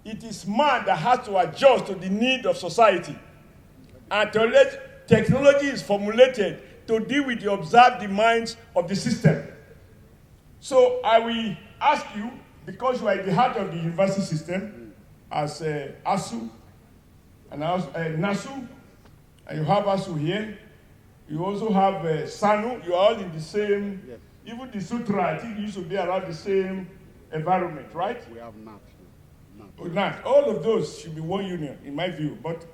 it is man that has to adjust to the need of society. And technology is formulated to deal with the observed demands of the system. So I will ask you, because you are at the heart of the university system, as ASU and NASU, and you have ASU here, you also have SANU, you are all in the same, yes. Even the Sutra, I think you should be around the same environment, right? We have NAT. NAT. All of those should be one union, in my view, but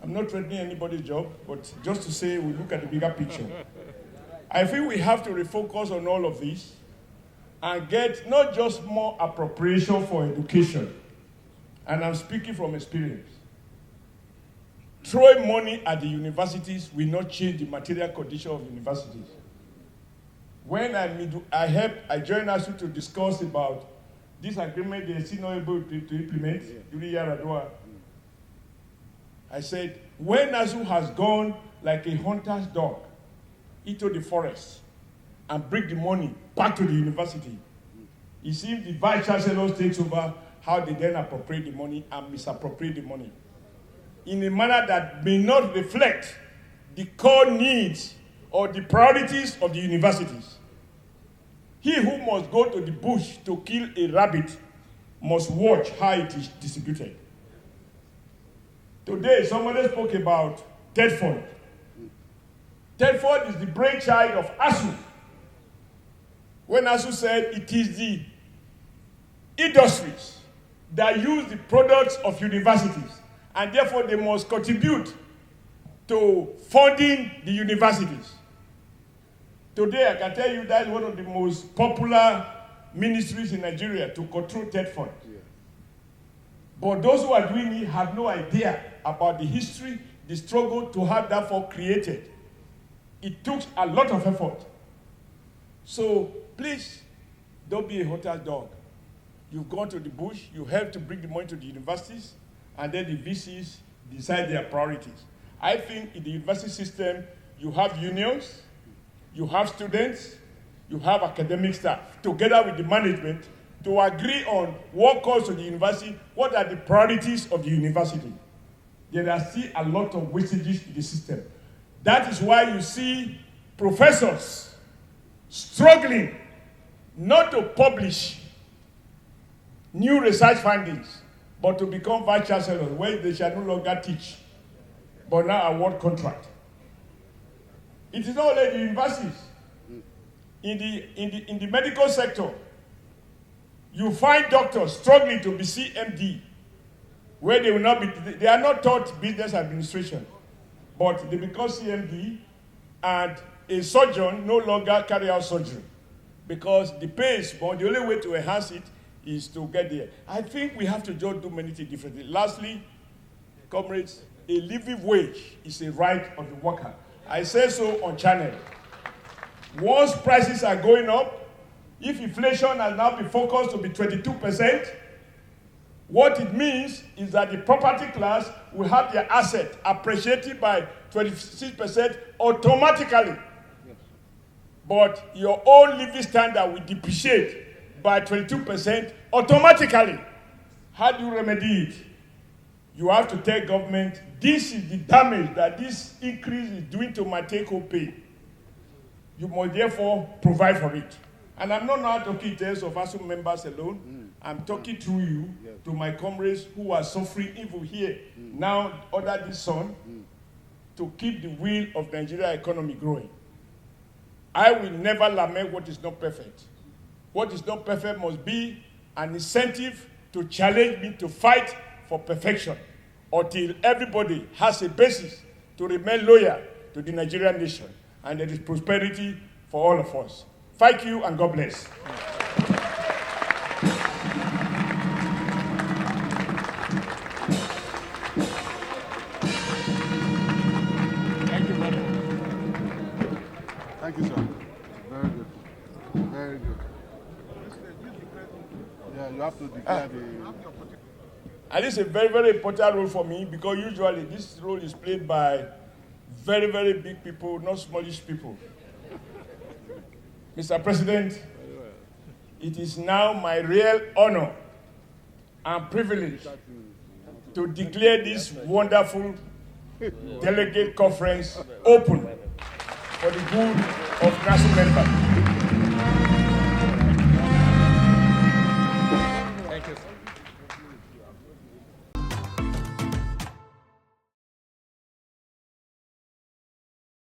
I'm not threatening anybody's job, but just to say we look at the bigger picture. I think we have to refocus on all of this and get not just more appropriation for education, and I'm speaking from experience. Throwing money at the universities will not change the material condition of universities. When I joined ASU to discuss about this agreement they are still not able to implement during Yaradua. I said, when ASU has gone like a hunter's dog into the forest and bring the money back to the university, it seems the vice chancellors takes over how they then appropriate the money and misappropriate the money in a manner that may not reflect the core needs or the priorities of the universities. He who must go to the bush to kill a rabbit must watch how it is distributed. Today, somebody spoke about Tedford. Tedford is the brainchild of ASU. When ASU said it is the industries that use the products of universities, and therefore they must contribute to funding the universities. Today, I can tell you that is one of the most popular ministries in Nigeria to control Tedford. Yeah. But those who are doing it have no idea about the history, the struggle to have that fund created. It took a lot of effort. So please, don't be a hunter's dog. You've gone to the bush, you help to bring the money to the universities, and then the VCs decide their priorities. I think in the university system, you have unions, you have students, you have academic staff, together with the management, to agree on what comes to the university, what are the priorities of the university. There are still a lot of wastages in the system. That is why you see professors struggling not to publish new research findings, but to become vice chancellors, where they shall no longer teach, but now award contract. It is not only the universities. In the medical sector, you find doctors struggling to be CMD, where they will not be, they are not taught business administration, but they become CMD, and a surgeon no longer carry out surgery because the pay is small. The only way to enhance it is to get there. I think we have to just do many things differently. Lastly, comrades, a living wage is a right of the worker. I say so on channel. Once prices are going up, if inflation has now been focused to be 22%, what it means is that the property class will have their asset appreciated by 26% automatically. Yes. But your own living standard will depreciate by 22% automatically. How do you remedy it? You have to tell government, this is the damage that this increase is doing to my take-home pay. You must therefore provide for it. And I'm not now talking in terms of ASU members alone. I'm talking through you to my comrades who are suffering evil here. Now, under this sun, to keep the wheel of Nigeria economy growing. I will never lament what is not perfect. What is not perfect must be an incentive to challenge me to fight for perfection until everybody has a basis to remain loyal to the Nigerian nation, and there is prosperity for all of us. Thank you, and God bless. Thank you, brother. Thank you, sir. Very good. Very good. Yeah, you have to declare the... And this is a very, very important role for me, because usually this role is played by very, very big people, not smallish people. Mr. President, it is now my real honor and privileged to declare this wonderful delegate conference open for the good of national members.